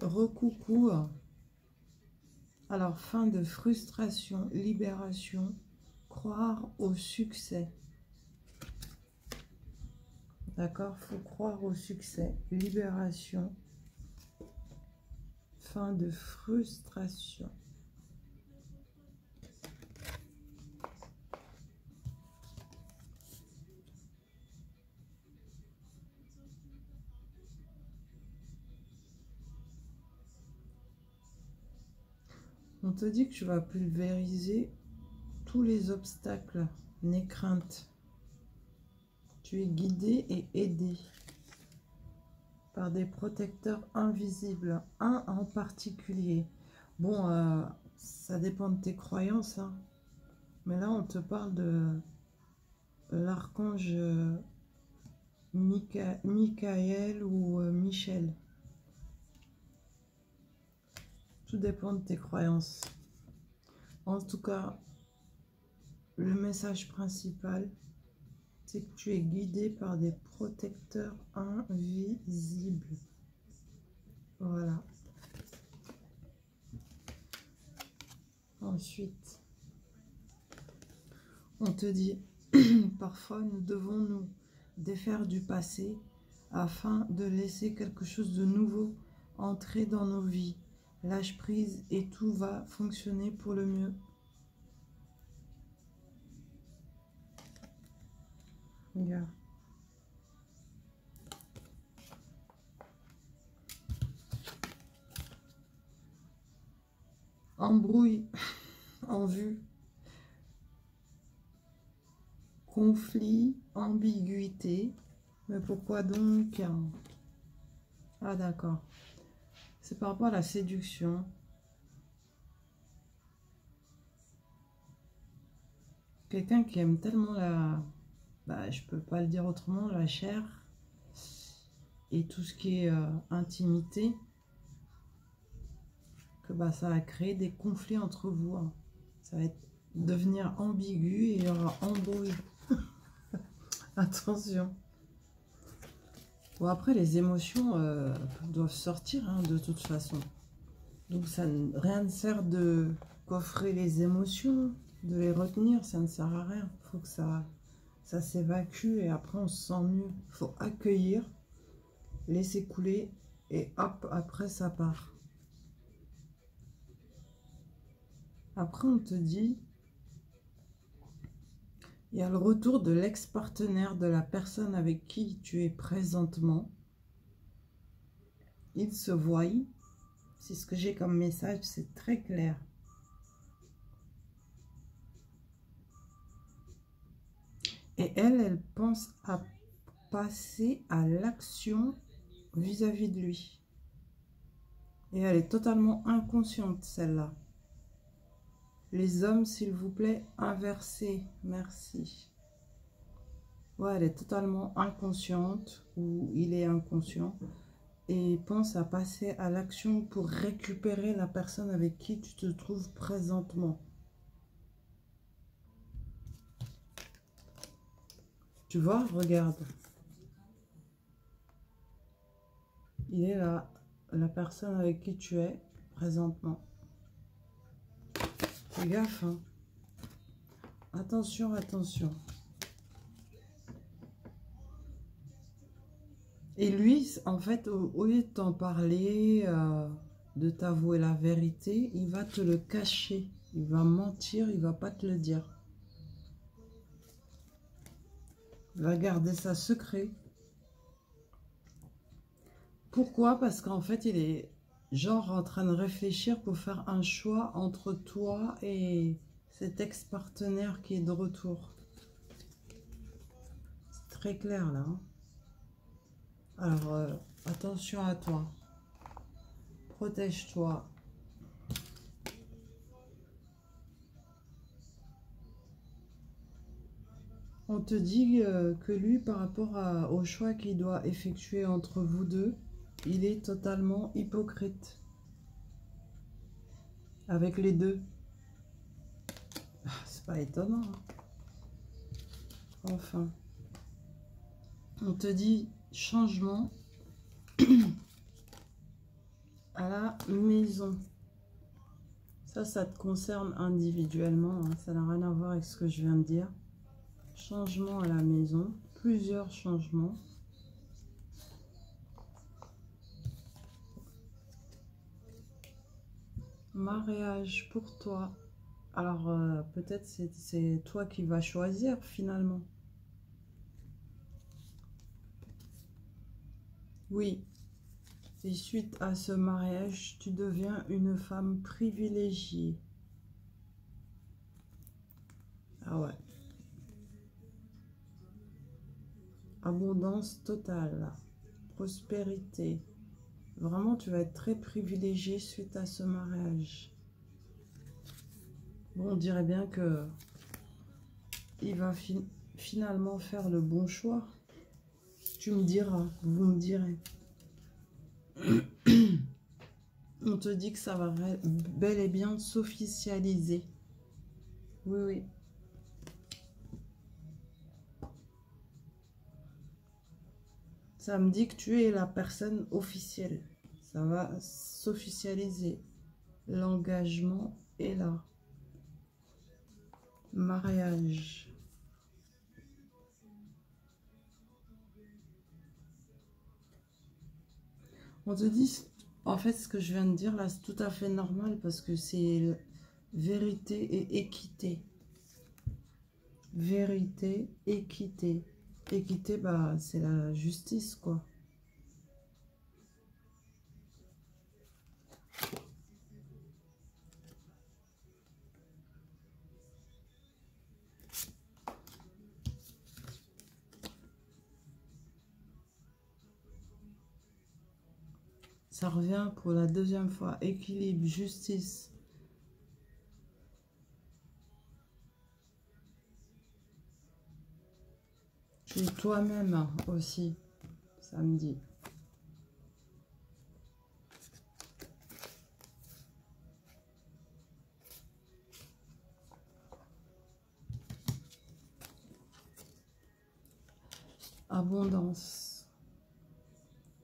Recoucou. Alors, fin de frustration, libération, croire au succès. D'accord? Faut croire au succès. Libération. Fin de frustration. On te dit que tu vas pulvériser tous les obstacles. N'aie crainte. Tu es guidé et aidé par des protecteurs invisibles. Un en particulier. Bon, ça dépend de tes croyances. Hein. Mais là, on te parle de l'archange Michael ou Michel. Tout dépend de tes croyances. En tout cas, le message principal, c'est que tu es guidé par des protecteurs invisibles. Voilà. Ensuite, on te dit, parfois nous devons nous défaire du passé afin de laisser quelque chose de nouveau entrer dans nos vies. Lâche prise et tout va fonctionner pour le mieux. Regarde. Embrouille en vue. Conflit, ambiguïté. Mais pourquoi donc? Ah d'accord. C'est par rapport à la séduction. Quelqu'un qui aime tellement la... Bah, je peux pas le dire autrement, la chair. Et tout ce qui est intimité. Que bah, ça va créer des conflits entre vous. Hein. Ça va devenir ambigu et il y aura embrouille. Attention. Bon, après, les émotions doivent sortir hein, de toute façon. Donc, rien ne sert de coffrer les émotions, de les retenir, ça ne sert à rien. Il faut que ça s'évacue et après, on se sent mieux. Il faut accueillir, laisser couler et hop, après, ça part. Après, on te dit, il y a le retour de l'ex-partenaire de la personne avec qui tu es présentement. Il se voit. C'est ce que j'ai comme message, c'est très clair. Et elle pense à passer à l'action vis-à-vis de lui. Et elle est totalement inconsciente, celle-là. Les hommes, s'il vous plaît, inversez. Merci. Ouais, elle est totalement inconsciente ou il est inconscient et pense à passer à l'action pour récupérer la personne avec qui tu te trouves présentement. Tu vois, regarde. Il est là, la personne avec qui tu es présentement. Fais gaffe, hein. Attention, attention. Et lui, en fait, au lieu de t'en parler, de t'avouer la vérité, il va te le cacher. Il va mentir, il va pas te le dire. Il va garder ça secret. Pourquoi? Parce qu'en fait, il est genre en train de réfléchir pour faire un choix entre toi et cet ex-partenaire qui est de retour. C'est très clair là. Hein. Alors, attention à toi. Protège-toi. On te dit que lui, par rapport au choix qu'il doit effectuer entre vous deux, il est totalement hypocrite. Avec les deux. C'est pas étonnant. Hein. Enfin. On te dit changement. Ah là, maison. Ça te concerne individuellement, hein. Ça n'a rien à voir avec ce que je viens de dire. Changement à la maison, plusieurs changements. Mariage pour toi. Alors, peut-être c'est toi qui vas choisir finalement. Oui. Et suite à ce mariage, tu deviens une femme privilégiée. Ah ouais. Abondance totale. Prospérité. Vraiment, tu vas être très privilégiée suite à ce mariage. Bon, on dirait bien que il va finalement faire le bon choix. Tu me diras, vous me direz. On te dit que ça va bel et bien s'officialiser. Oui, oui. Ça me dit que tu es la personne officielle. Ça va s'officialiser. L'engagement est là. Mariage. On te dit, en fait, ce que je viens de dire là, c'est tout à fait normal parce que c'est vérité et équité. Vérité, équité. Équité, bah, c'est la justice, quoi. Ça revient pour la deuxième fois. Équilibre, justice. Tu es toi-même aussi, ça me dit. Abondance.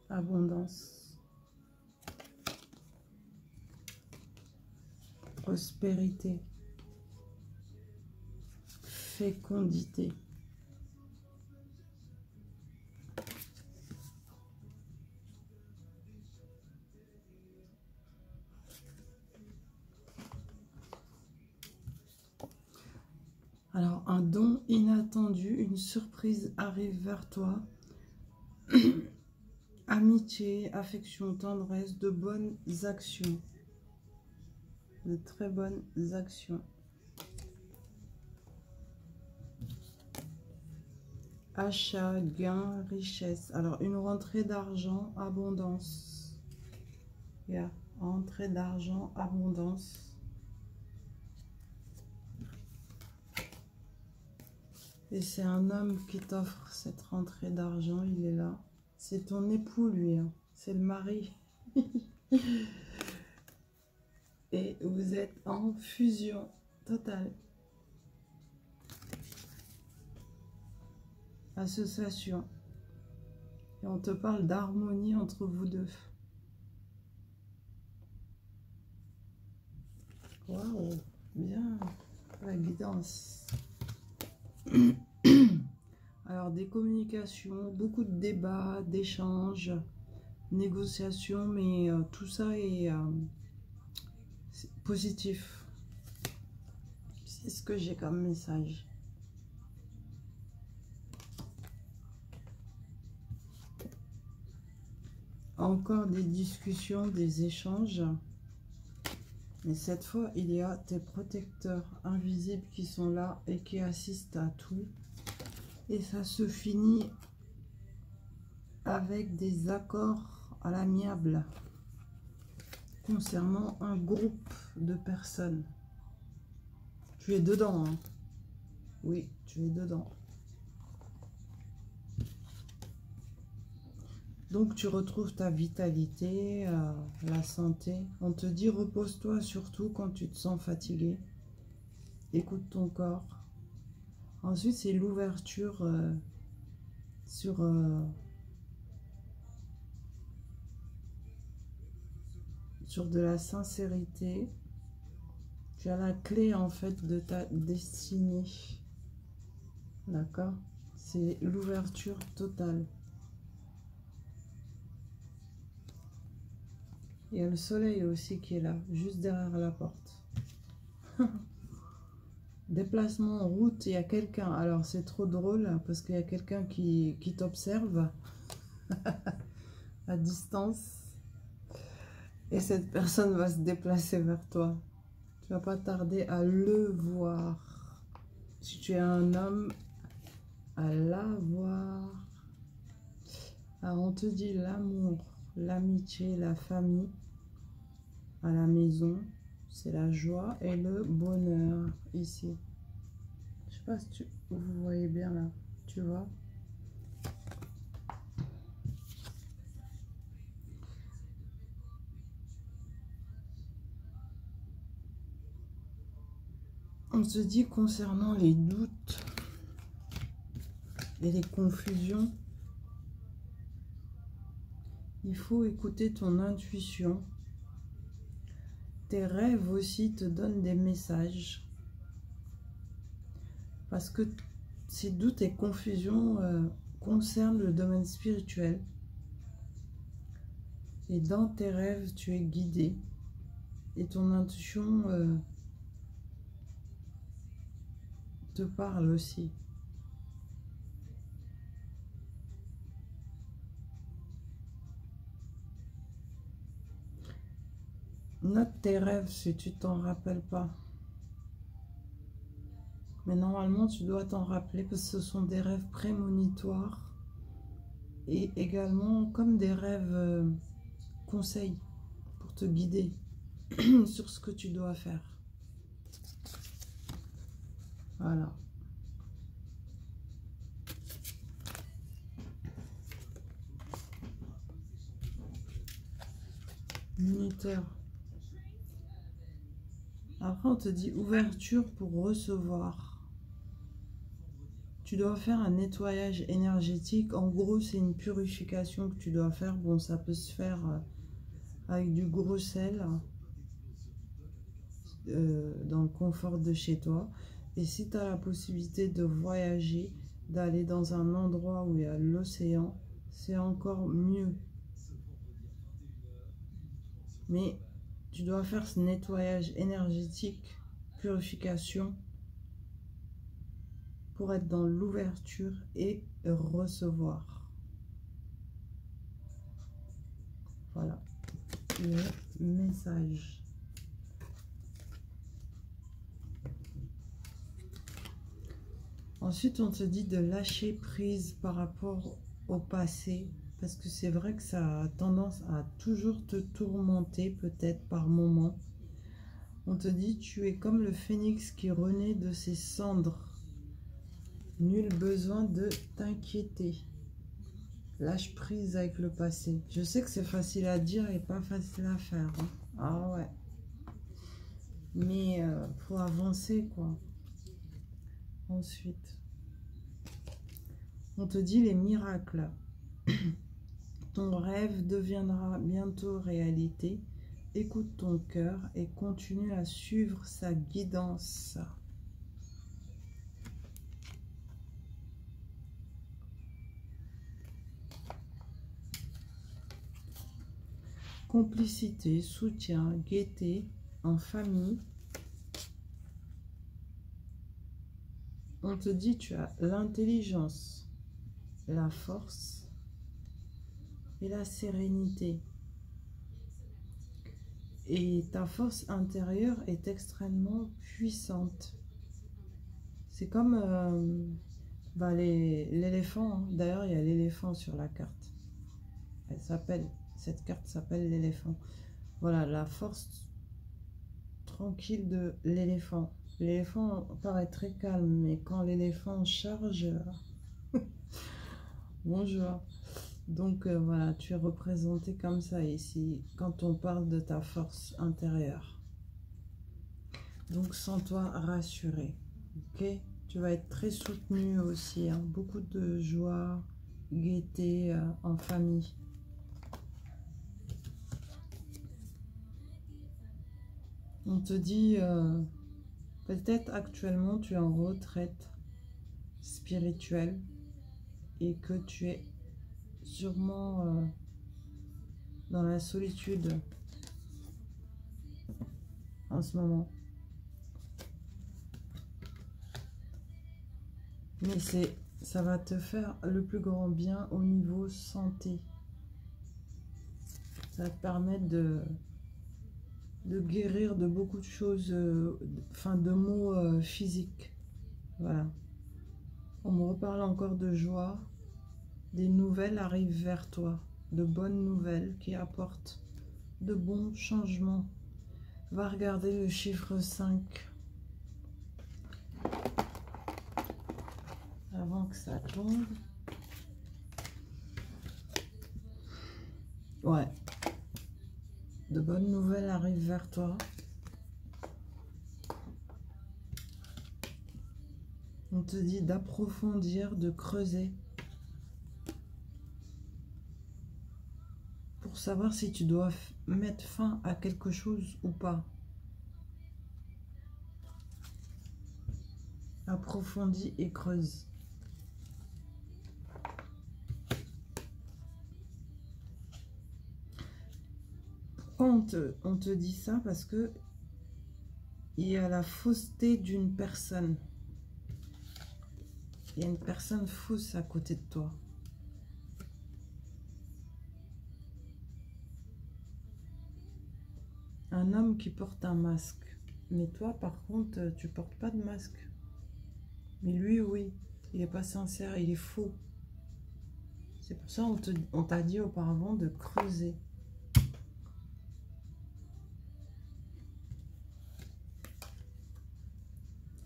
Abondance. Prospérité. Fécondité. Alors, un don inattendu, une surprise arrive vers toi. Amitié, affection, tendresse, de bonnes actions. De très bonnes actions. Achat, gain, richesse. Alors, une rentrée d'argent, abondance. Yeah. Entrée d'argent, abondance. Et c'est un homme qui t'offre cette rentrée d'argent, il est là. C'est ton époux, lui, hein. C'est le mari. Et vous êtes en fusion totale. Association. Et on te parle d'harmonie entre vous deux. Waouh, bien, la guidance. Alors, des communications, beaucoup de débats, d'échanges, négociations, mais tout ça est positif. C'est ce que j'ai comme message. Encore des discussions, des échanges. Mais cette fois, il y a tes protecteurs invisibles qui sont là et qui assistent à tout. Et ça se finit avec des accords à l'amiable concernant un groupe de personnes. Tu es dedans, hein? Oui, tu es dedans. Donc, tu retrouves ta vitalité, la santé. On te dit, repose-toi surtout quand tu te sens fatigué. Écoute ton corps. Ensuite, c'est l'ouverture sur de la sincérité. Tu as la clé en fait de ta destinée. D'accord? C'est l'ouverture totale. Il y a le soleil aussi qui est là, juste derrière la porte. Déplacement en route, il y a quelqu'un. Alors c'est trop drôle hein, parce qu'il y a quelqu'un qui t'observe à distance. Et cette personne va se déplacer vers toi. Tu vas pas tarder à le voir. Si tu es un homme, à la voir. Alors on te dit l'amour, l'amitié, la famille, à la maison. C'est la joie et le bonheur ici. Je sais pas si vous voyez bien là. Tu vois? On se dit concernant les doutes et les confusions, il faut écouter ton intuition. Tes rêves aussi te donnent des messages. Parce que ces doutes et confusions concernent le domaine spirituel. Et dans tes rêves, tu es guidé. Et ton intuition te parle aussi. Note tes rêves si tu t'en rappelles pas. Mais normalement, tu dois t'en rappeler parce que ce sont des rêves prémonitoires. Et également comme des rêves conseils pour te guider sur ce que tu dois faire. Voilà. Minuteur. Après, on te dit ouverture pour recevoir. Tu dois faire un nettoyage énergétique. En gros, c'est une purification que tu dois faire. Bon, ça peut se faire avec du gros sel dans le confort de chez toi. Et si tu as la possibilité de voyager, d'aller dans un endroit où il y a l'océan, c'est encore mieux. Mais tu dois faire ce nettoyage énergétique, purification, pour être dans l'ouverture et recevoir. Voilà le message. Ensuite, on te dit de lâcher prise par rapport au passé, parce que c'est vrai que ça a tendance à toujours te tourmenter, peut-être par moments. On te dit, tu es comme le phénix qui renaît de ses cendres. Nul besoin de t'inquiéter. Lâche prise avec le passé. Je sais que c'est facile à dire et pas facile à faire. Hein. Ah ouais. Mais faut avancer, quoi. Ensuite, on te dit les miracles. Ton rêve deviendra bientôt réalité. Écoute ton cœur et continue à suivre sa guidance. Complicité, soutien, gaieté en famille. On te dit tu as l'intelligence, la force et la sérénité. Et ta force intérieure est extrêmement puissante. C'est comme l'éléphant. Hein. D'ailleurs, il y a l'éléphant sur la carte. Cette carte s'appelle l'éléphant. Voilà, la force tranquille de l'éléphant. L'éléphant paraît très calme, mais quand l'éléphant charge... Bonjour. Donc voilà, tu es représenté comme ça ici, quand on parle de ta force intérieure. Donc sens-toi rassuré, ok? Tu vas être très soutenu aussi, hein, beaucoup de joie, gaieté en famille. On te dit, peut-être actuellement tu es en retraite spirituelle et que tu es sûrement dans la solitude en ce moment. Mais ça va te faire le plus grand bien au niveau santé. Ça va te permettre de guérir de beaucoup de choses, enfin de maux physiques. Voilà. On me reparle encore de joie. Des nouvelles arrivent vers toi. De bonnes nouvelles qui apportent de bons changements. Va regarder le chiffre 5. Avant que ça tombe. Ouais. De bonnes nouvelles arrivent vers toi. On te dit d'approfondir, de creuser. Pour savoir si tu dois mettre fin à quelque chose ou pas. Approfondis et creuse. Pourquoi on te dit ça? Parce que il y a la fausseté d'une personne. Il y a une personne fausse à côté de toi. Un homme qui porte un masque. Mais toi, par contre, tu portes pas de masque. Mais lui, oui. Il n'est pas sincère, il est faux. C'est pour ça on t'a dit auparavant de creuser.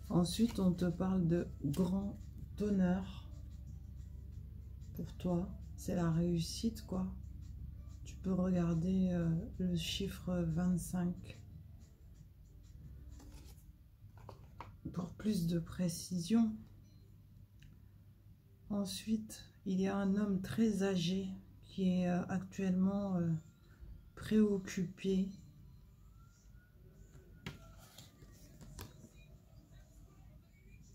Ensuite, on te parle de grand honneur pour toi. C'est la réussite, quoi. Tu peux regarder le chiffre 25 pour plus de précision. Ensuite, il y a un homme très âgé qui est actuellement préoccupé.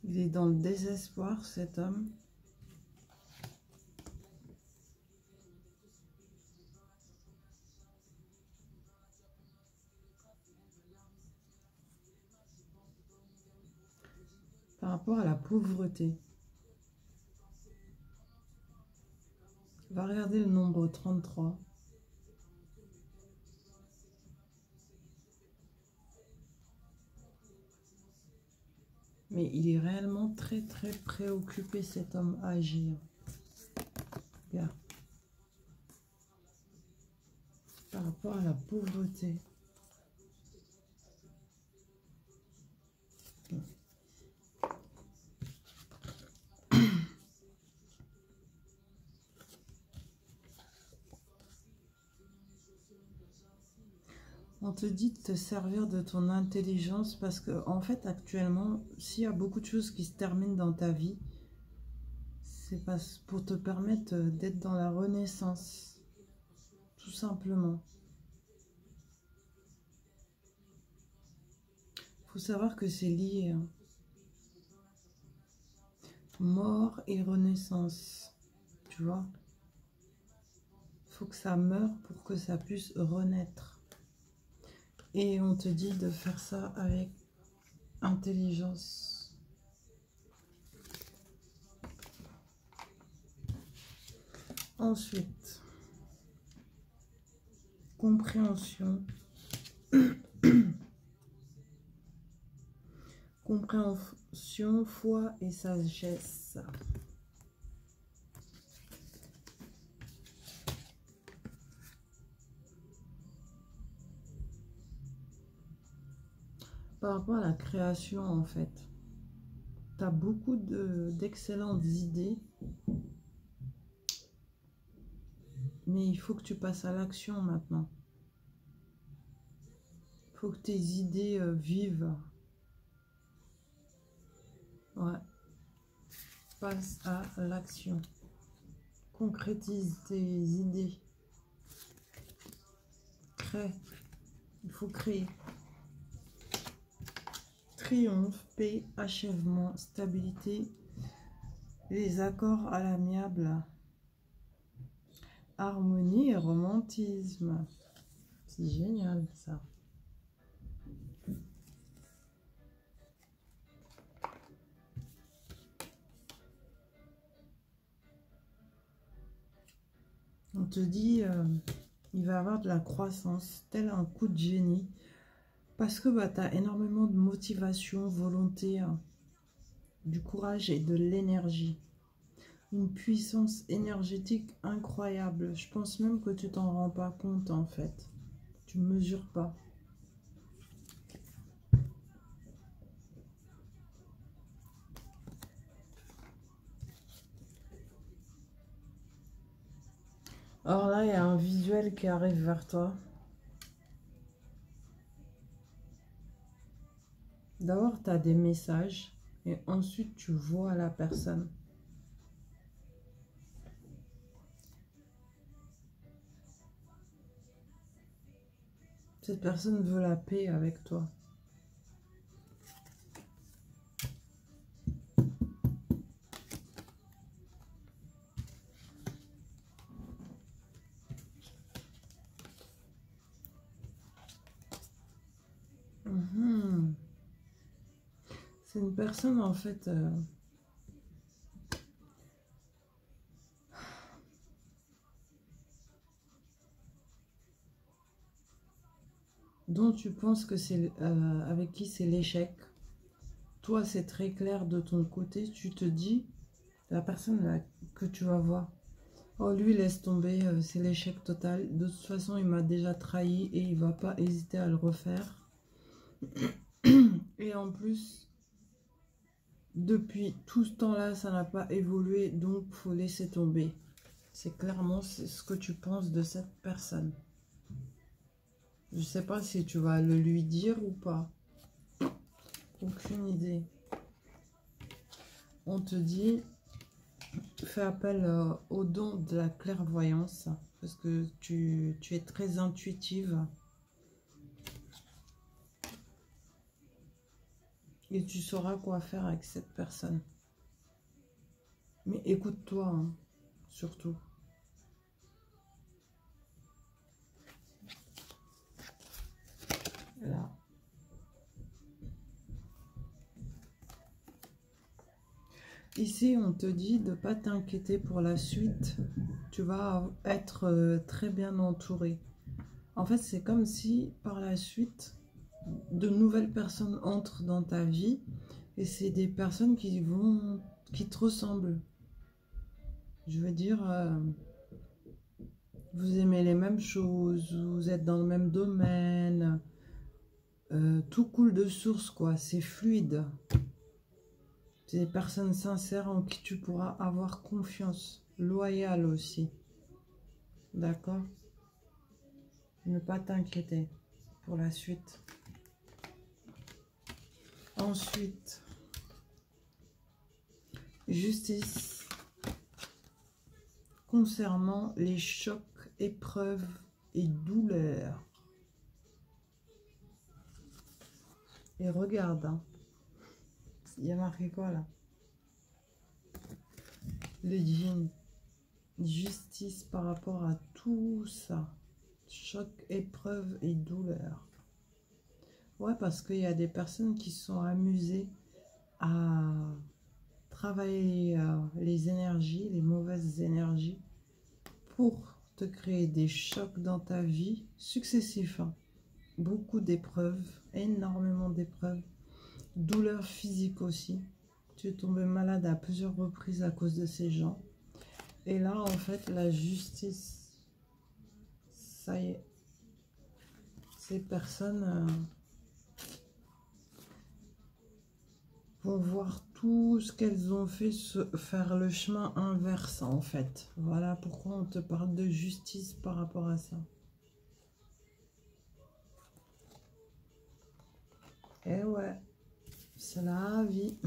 Il est dans le désespoir, cet homme. Par rapport à la pauvreté. Va regarder le nombre 33. Mais il est réellement très très préoccupé, cet homme âgé. Regarde. Par rapport à la pauvreté. On te dit de te servir de ton intelligence parce que, en fait, actuellement, s'il y a beaucoup de choses qui se terminent dans ta vie, c'est pour te permettre d'être dans la renaissance, tout simplement. Il faut savoir que c'est lié. Hein. Mort et renaissance, tu vois. Il faut que ça meure pour que ça puisse renaître. Et on te dit de faire ça avec intelligence. Ensuite, compréhension. Compréhension, foi et sagesse. Par rapport à la création, en fait, tu as beaucoup d'excellentes idées, mais il faut que tu passes à l'action maintenant. Il faut que tes idées vivent. Ouais. Passe à l'action. Concrétise tes idées. Crée. Il faut créer. triomphe, paix, achèvement, stabilité, les accords à l'amiable, harmonie et romantisme. C'est génial ça. On te dit, il va avoir de la croissance, tel un coup de génie. Parce que bah, tu as énormément de motivation, volonté, du courage et de l'énergie. Une puissance énergétique incroyable. Je pense même que tu t'en rends pas compte en fait. Tu ne mesures pas. Or là, il y a un visuel qui arrive vers toi. D'abord, tu as des messages et ensuite, tu vois la personne. Cette personne veut la paix avec toi. C'est une personne en fait dont tu penses que c'est avec qui c'est l'échec. Toi, c'est très clair de ton côté. Tu te dis, la personne là, que tu vas voir, oh lui laisse tomber, c'est l'échec total. De toute façon, il m'a déjà trahi et il va pas hésiter à le refaire. Et en plus, depuis tout ce temps-là, ça n'a pas évolué, donc faut laisser tomber. C'est clairement ce que tu penses de cette personne. Je sais pas si tu vas le lui dire ou pas. Aucune idée. On te dit, fais appel au don de la clairvoyance, parce que tu es très intuitive. Et tu sauras quoi faire avec cette personne. Mais écoute-toi, hein, surtout. Là. Ici, on te dit de ne pas t'inquiéter pour la suite. Tu vas être très bien entouré. En fait, c'est comme si, par la suite, de nouvelles personnes entrent dans ta vie. Et c'est des personnes qui te ressemblent. Je veux dire, vous aimez les mêmes choses, vous êtes dans le même domaine. Tout coule de source, quoi. C'est fluide. C'est des personnes sincères en qui tu pourras avoir confiance. Loyales aussi. D'accord? Ne pas t'inquiéter pour la suite. Ensuite, justice concernant les chocs, épreuves et douleurs. Et regarde, hein. Il y a marqué quoi là? Le djinn. Justice par rapport à tout ça. Choc, épreuve et douleur. Ouais, parce qu'il y a des personnes qui se sont amusées à travailler les énergies, les mauvaises énergies, pour te créer des chocs dans ta vie successifs. Hein. Beaucoup d'épreuves, énormément d'épreuves. Douleurs physiques aussi. Tu es tombé malade à plusieurs reprises à cause de ces gens. Et là, en fait, la justice, ça y est, ces personnes vont voir tout ce qu'elles ont fait faire le chemin inverse, en fait. Voilà pourquoi on te parle de justice par rapport à ça. Eh ouais, c'est la vie.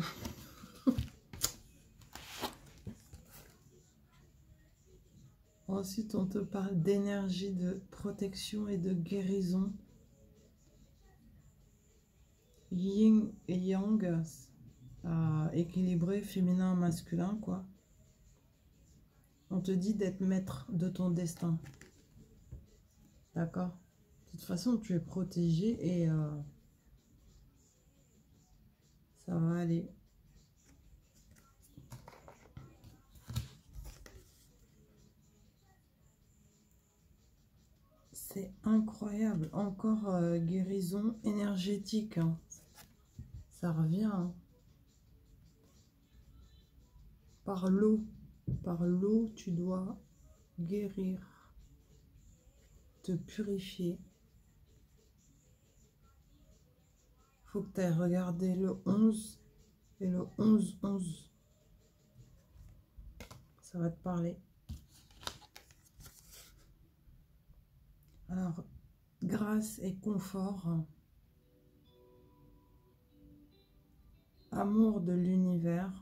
Ensuite, on te parle d'énergie, de protection et de guérison. yin et yang, équilibré, féminin, masculin, quoi. On te dit d'être maître de ton destin. D'accord? De toute façon, tu es protégé et ça va aller. C'est incroyable. Encore guérison énergétique. Hein. Ça revient. Hein. Par l'eau. Par l'eau, tu dois guérir. Te purifier. Faut que tu ailles regarder le 11 et le 11-11. Ça va te parler. Alors, grâce et confort. Amour de l'univers.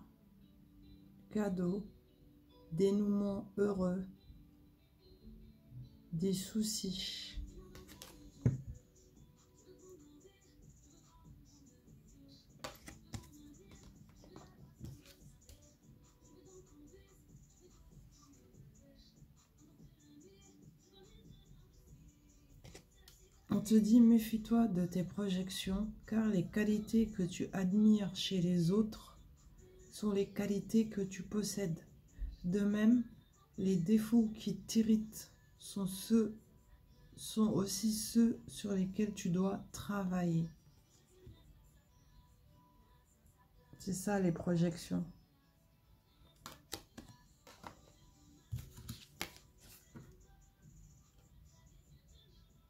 Cadeau. Dénouement heureux. Des soucis. On te dit, méfie-toi de tes projections, car les qualités que tu admires chez les autres sont les qualités que tu possèdes. De même, les défauts qui t'irritent sont aussi ceux sur lesquels tu dois travailler. C'est ça les projections.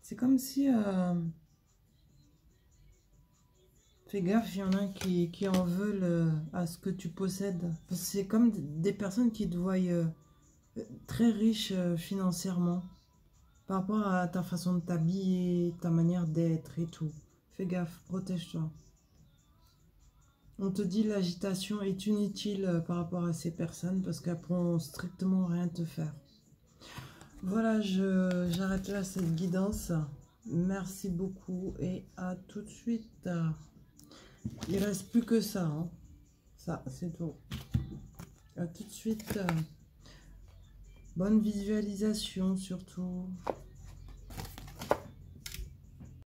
C'est comme si... fais gaffe, il y en a qui en veulent à ce que tu possèdes. C'est comme des personnes qui te voient très riche financièrement. Par rapport à ta façon de t'habiller, ta manière d'être et tout. Fais gaffe, protège-toi. On te dit l'agitation est inutile par rapport à ces personnes parce qu'elles pourront strictement rien te faire. Voilà, j'arrête là cette guidance. Merci beaucoup et à tout de suite. Il ne reste plus que ça. Hein. Ça, c'est tout. À tout de suite. Bonne visualisation surtout.